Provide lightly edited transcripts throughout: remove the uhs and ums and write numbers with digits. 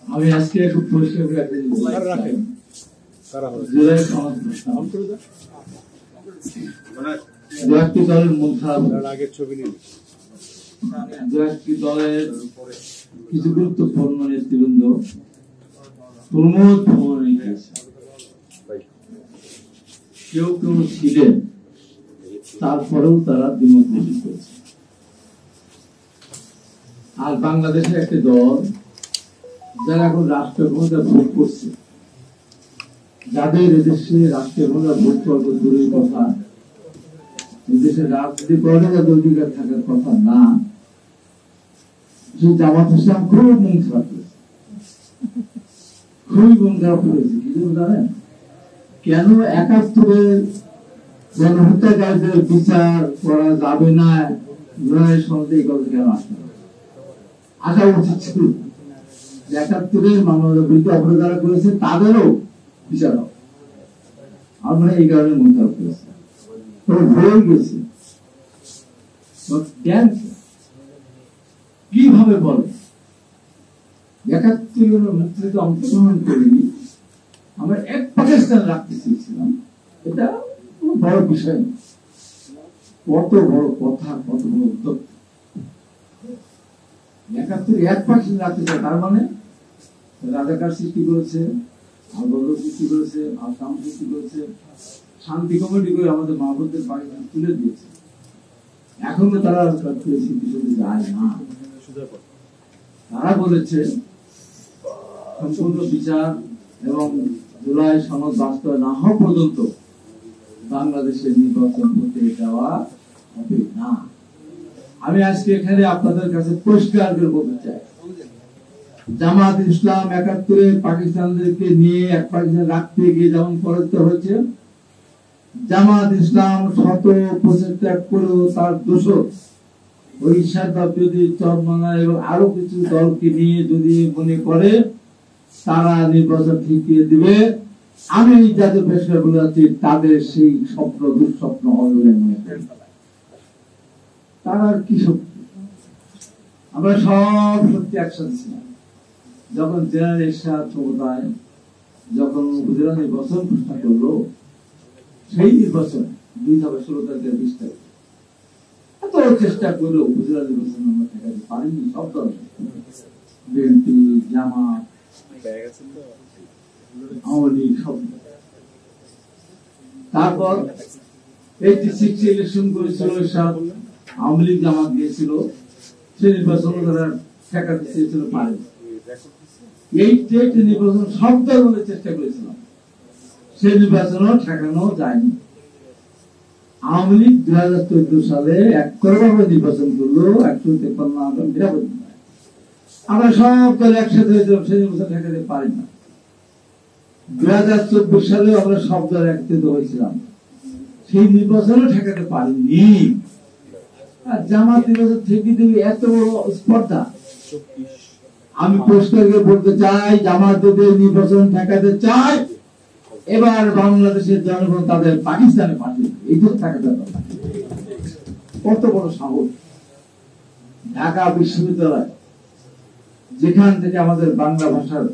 আমি আজকে খুব পরিষ্কার করে একটা জিনিস রাখেন, জুলাই সমাজ দু একটি দলের মন খারাপ, আগের ছবি নিয়ে দু একটি দলের কিছু গুরুত্বপূর্ণ নেতৃবৃন্দ প্রমোদ ভ্রমণে গিয়েছে। কেউ কেউ ছিলেন, তারপরেও তারা দ্বিমত পোষণ করেছে। আর বাংলাদেশের একটি দল যারা এখন রাষ্ট্র ক্ষমতা ভোগ করছে, যাদের এদেশে রাষ্ট্রীয় ক্ষমতা ভোগ করবো দূরের কথা, এদেশের রাজনীতি করে যাদের অধিকার থাকার কথা না, সেই জামাত ইসলাম খুব মন খারাপ করেছে, খুবই মন খারাপ করেছে। কি জন্য জানেন? কেন ৭১-এর গণহত্যাকারীদের বিচার করা যাবে না, জুলাই সনদে এই কথা কেন আসা উচিত ছিল? ৭১-এর মানবতার বিরুদ্ধে অপরাধ যারা করেছে তাদেরও বিচার হবে। আমরা এই কারণে মন খারাপ করেছি, ভুলে গেছি। কিভাবে বলে ৭১ মুক্তিতে অংশগ্রহণ করিনি, আমরা এক পাকিস্তান রাখতে চেয়েছিলাম, এটা কোনো বড় বিষয় না। কত বড় কথা, কত বড় উদ্যোগ! ৭১ এক পাকিস্তান রাখতে চায়, তার মানে রাজাকার সৃষ্টি করেছে, আন্দোলন সৃষ্টি করেছে, আসাম সৃষ্টি করেছে, শান্তি কমিটি করে আমাদের মাহবুবদের পাকিস্তান তুলে দিয়েছে। এখনো তারা স্মৃতিশক্তি যায় না। তারা বলেছে সম্পূর্ণ বিচার এবং জুলাই সনদ বাস্তবায়ন না হওয়া পর্যন্ত বাংলাদেশের নির্বাচন হতে দেওয়া হবে না। আমি আজকে এখানে আপনাদের কাছে পরিষ্কার করে বলতে চাই, জামাত ইসলাম ৭১-এ পাকিস্তানদেরকে নিয়ে এক পাকিস্তান রাখতে গিয়ে যেমন পরাজিত হয়েছে, জামাত ইসলাম শত প্রচেষ্টা করেও তার দোষক ওই যদি চরমানা এবং আরো কিছু দলকে নিয়ে যদি মনে করে তারা নির্বাচন ঠিকিয়ে দিবে, আমি যাদের পেশা বলে যাচ্ছি তাদের সেই স্বপ্ন দুঃস্বপ্ন হবে বলে মনে করি। তারা কি শক্তি? আমরা সব সত্যি একসাথে ছিলাম যখন জেনারেল এরশাদ ক্ষমতায়, যখন উপজেলা নির্বাচন ঘোষণা করলো, সেই নির্বাচন ২০১৬ তারিখের ২০ তারিখ এত চেষ্টা করলো উপজেলা নির্বাচন আমরা ঠেকাতে পারিনি। সব দল, বিএনপি, জামাত, আওয়ামী লীগ, সব। তারপর 86 ইলেকশন করেছিল এরশাদ, আওয়ামী লীগ জামাত গিয়েছিল, সেই নির্বাচন তারা ঠেকাতে চেয়েছিল, পারে। এই নির্বাচন সব দল বলে চেষ্টা করেছিলাম, সেই নির্বাচনও ঠেকানো যায়নি। আওয়ামী লীগ ২০১৪ সালে এককভাবে নির্বাচন করলো, ১৫৩ আসন নিরাপদ। আমরা সব দল একসাথে হয়েছিলাম, সেই নির্বাচন ঠেকাতে পারি না। ২০২৪ সালে আমরা সব দল একত্রিত হয়েছিলাম, সেই নির্বাচনও ঠেকাতে পারিনি। আর জামাত নির্বাচন থেকে দিবি, এত বড় স্পর্ধা। আমি পরিষ্কার করে বলতে চাই, জামাত যদি নির্বাচন ঠেকাতে চায়, এবার বাংলাদেশের জনগণ তাদের পাকিস্তানে পাঠিয়ে এই তো ঠেকাতে পারে। কত বড় সাহস! ঢাকা বিশ্ববিদ্যালয়, যেখান থেকে আমাদের বাংলা ভাষার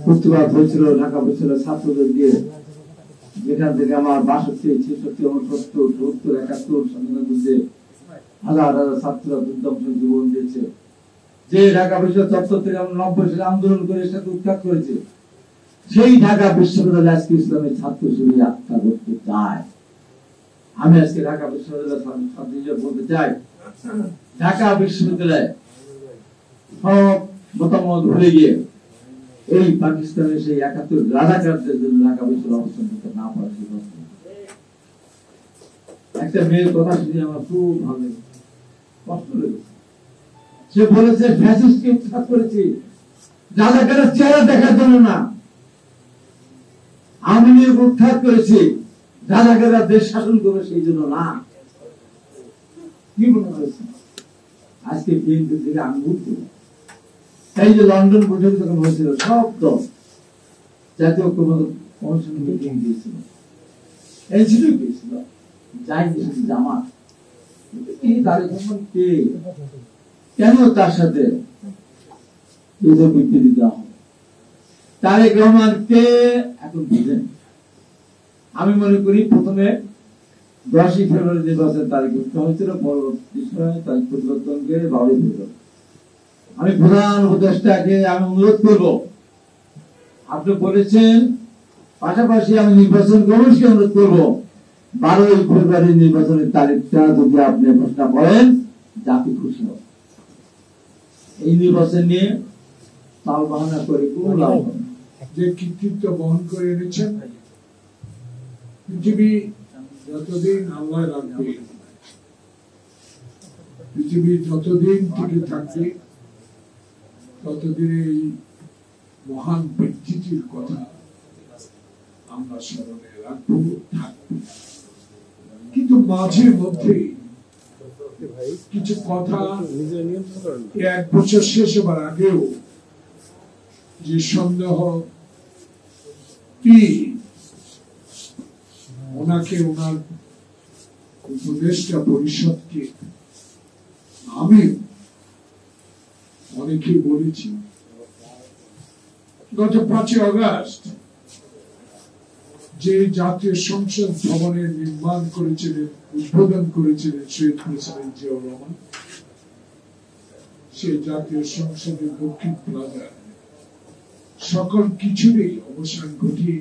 প্রতিবাদ হয়েছিল, ঢাকা বিশ্ববিদ্যালয়ের ছাত্রদের দিয়ে, যেখান থেকে আমার ৬২, ৬৬, ৬৯, ৭০, ৭১ স্বাধীনতা যুদ্ধে হাজার হাজার ছাত্ররা দুর্দম্ভ জীবন দিয়েছে, যে ঢাকা বিশ্ববিদ্যালয় চত্বর থেকে আমরা ৯০ সালে আন্দোলন করে এর সাথে উৎখাত করেছে, সেই ঢাকা বিশ্ববিদ্যালয় আজকে ইসলামের ছাত্র শিবির আত্মা করতে চায়। আমি আজকে ঢাকা বিশ্ববিদ্যালয় ছাত্রীদের বলতে চাই, ঢাকা বিশ্ববিদ্যালয় সব মতামত ভুলে গিয়ে এই পাকিস্তানের সেই ৭১ রাজাকারদের জন্য ঢাকা বিশ্ববিদ্যালয় অবস্থান করতে না পারে। একটা মেয়ের কথা শুনে আমার খুব ভালো কষ্ট লেগেছে। সে বলেছে ফ্যাসিস্টকে উৎখাত করেছি রাজাকারের চেহারা দেখার জন্য না, আওয়ামী লীগ উৎখাত করেছি রাজাকাররা দেশ শাসন করবে সেই জন্য না। কি মনে হয়েছে আজকে বিএনপি থেকে আঙ্গুল তুলে? এই যে লন্ডন বৈঠক যখন হয়েছিল, সব দল জাতীয় কমিশন মিটিং দিয়েছিল, এনসিপি গিয়েছিল, যাই গিয়েছিল জামাত। কেন তার সাথে এদের বিবৃতি দেওয়া হবে। তারেক রহমানকে এখন বুঝেন, আমি মনে করি প্রথমে 10ই ফেব্রুয়ারি নির্বাচন তারিখ ঘোষণা হয়েছিল, পরবর্তী সময়ে তারিখ পরিবর্তন করে 12ই ফেব্রুয়ারি। আমি প্রধান উপদেষ্টাকে আমি অনুরোধ করব, আপনি বলেছেন, পাশাপাশি আমি নির্বাচন কমিশনকে অনুরোধ করব 12ই ফেব্রুয়ারি নির্বাচনের তারিখটা যদি আপনি ঘোষণা করেন, জাতি খুশি হবে। এই নির্বাচন নিয়ে তাল বাহানা করে কোনো লাভ হবে না। যে কৃতিত্ব বহন করে এনেছেন, পৃথিবী যতদিন আল্লাহ রাখবে, পৃথিবী যতদিন টিকে থাকবে, ততদিন এই মহান ব্যক্তিটির কথা আমরা স্মরণে রাখবো, থাকবো। কিন্তু মাঝে মধ্যে কিছু কথা 1 বছর শেষ হবার আগেও যে সন্দেহ কি ওনাকে, ওনার উপদেষ্টা পরিষদকে আমি অনেকেই বলেছি, গত 5ই আগস্ট যে জাতীয় সংসদ ভবনের নির্মাণ করেছিলেন, উদ্বোধন করেছিলেন শহীদ প্রেসিডেন্ট জিয়াউর রহমান, সেই জাতীয় সংসদের দক্ষিণ প্লাজা সকল কিছুরই অবসান ঘটিয়ে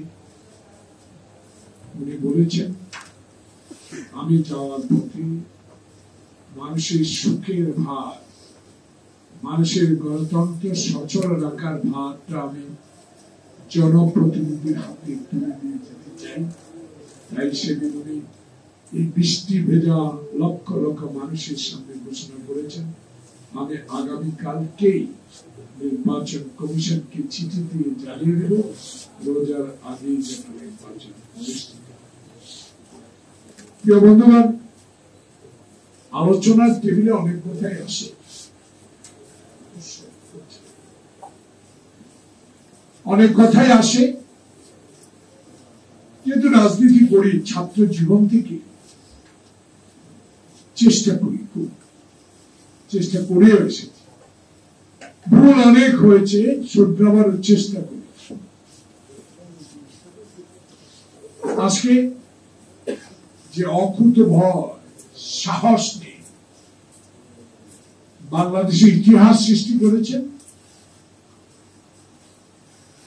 উনি বলেছেন, আমি যাওয়ার পথে মানুষের সুখের ভার, মানুষের গণতন্ত্র সচল রাখার ভারটা আমি জনপ্রতিনিধির হাতে তুলে দিয়ে যেতে চাই। তাই সেদিন উনি এই বৃষ্টি ভেজা লক্ষ লক্ষ মানুষের সামনে ঘোষণা করেছেন, আমি আগামীকালকেই নির্বাচন কমিশনকে চিঠি দিয়ে জানিয়ে দেব রোজার আগেই যেন নির্বাচন অনুষ্ঠিত। প্রিয় বন্ধুগণ, আলোচনার টেবিলে অনেক কথাই আসে, অনেক কথাই আসে, কিন্তু রাজনীতি করি ছাত্র জীবন থেকে, চেষ্টা করি, খুব চেষ্টা করে এসেছি, ভুল অনেক হয়েছে, শুধরাবার চেষ্টা করি। আজকে যে অকুত ভয়, সাহস নিয়ে বাংলাদেশের ইতিহাস সৃষ্টি করেছেন,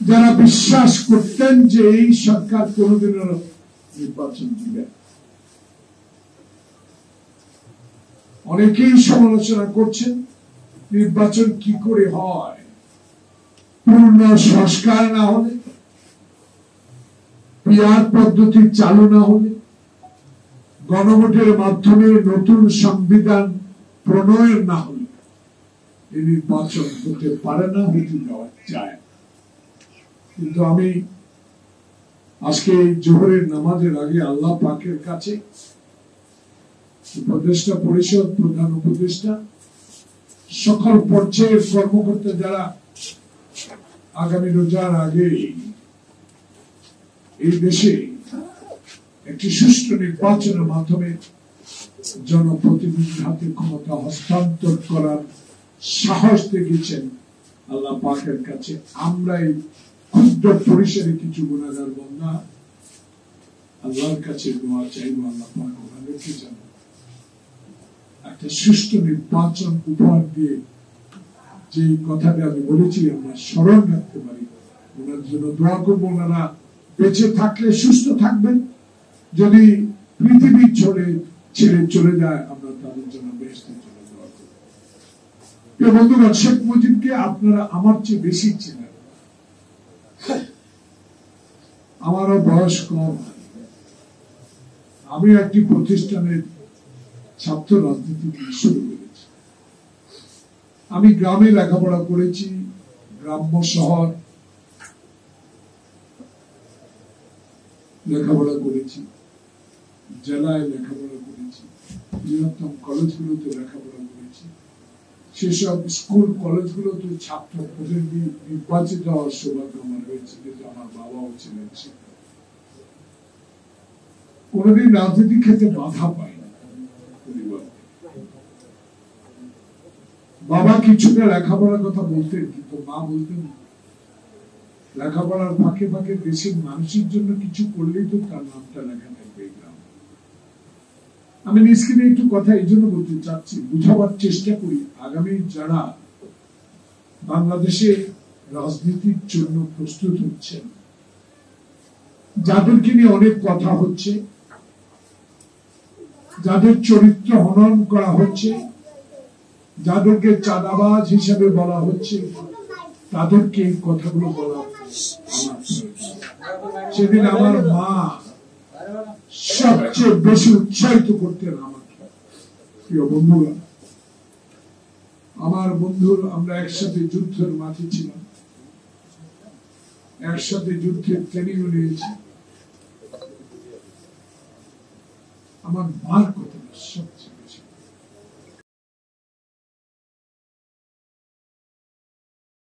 যারা বিশ্বাস করতেন যে এই সরকার কোনদিনও নির্বাচন দিবে, অনেকেই সমালোচনা করছেন নির্বাচন কি করে হয়, পূর্ণ সংস্কার না হলে, পিআর পদ্ধতি চালু না হলে, গণভোটের মাধ্যমে নতুন সংবিধান প্রণয়ন না হলে এই নির্বাচন হতে পারে না, হতে দেওয়া যায়। কিন্তু আমি আজকে জোহরের নামাজের আগে আল্লাহ পাকের কাছে উপদেষ্টা পরিষদ, প্রধান উপদেষ্টা, সকল পর্যায়ের কর্মকর্তা যারা আগামী রোজার আগে এই দেশে একটি সুষ্ঠু নির্বাচনের মাধ্যমে জনপ্রতিনিধির হাতে ক্ষমতা হস্তান্তর করার সাহস দেখিয়েছেন, আল্লাহ পাকের কাছে আমরা এই ক্ষুদ্র পরিসরে কিছু গুনাহগার বান্দা আল্লাহর কাছে দোয়া চাইব, আল্লাহ পাক ওনাদেরকে যেন একটা সুষ্ঠু নির্বাচন উপহার দিয়ে যে কথাটা আমি বলেছি আমরা স্মরণ রাখতে পারি, ওনার জন্য দোয়া করবো। ওনারা বেঁচে থাকলে সুস্থ থাকবেন, যদি পৃথিবী ছেড়ে চলে যায় আমরা তাদের জন্য বেহেশতের জন্য দোয়া করব। প্রিয় বন্ধুগণ, শেখ মুজিবকে আপনারা আমার চেয়ে বেশি চেনেন, আমারও বয়স কম, আমি একটি প্রতিষ্ঠানের ছাত্র রাজনীতি শুরু করেছি। আমি গ্রামে লেখাপড়া করেছি, গ্রাম্য শহর লেখাপড়া করেছি, জেলায় লেখাপড়া করেছি, বৃহত্তম কলেজগুলোতে লেখাপড়া করেছি। সেসব স্কুল কলেজগুলোতে ছাত্র প্রতিনিধি নির্বাচিত হওয়ার সৌভাগ্য আমার হয়েছে, যেহেতু আমার বাবাও ছিলেন শিক্ষক। কোনদিন রাজনীতি ক্ষেত্রে বাধা পাই না, বাবা কিছুটা লেখাপড়ার কথা বলতেন, কিন্তু মা বলতেন না। লেখাপড়ার ফাঁকে ফাঁকে দেশের মানুষের জন্য কিছু করলেই তো তার নামটা লেখা থাকবে এই গ্রাম। আমি নিজকে নিয়ে একটু কথা এই জন্য বলতে চাচ্ছি, বুঝাবার চেষ্টা করি আগামী যারা বাংলাদেশে রাজনীতির জন্য প্রস্তুত হচ্ছেন, যাদেরকে নিয়ে অনেক কথা হচ্ছে, যাদের চরিত্র হনন করা হচ্ছে, যাদেরকে চাঁদাবাজ হিসাবে বলা হচ্ছে, তাদেরকে এই কথাগুলো বলা সেদিন আমার মা সবচেয়ে বেশি উৎসাহিত করতেন আমাকে। প্রিয় বন্ধুরা, আমার বন্ধুরা, আমরা একসাথে যুদ্ধের মাঠে ছিলাম, একসাথে যুদ্ধের ট্রেনিংও নিয়েছি। আমার মার কথা সবচেয়ে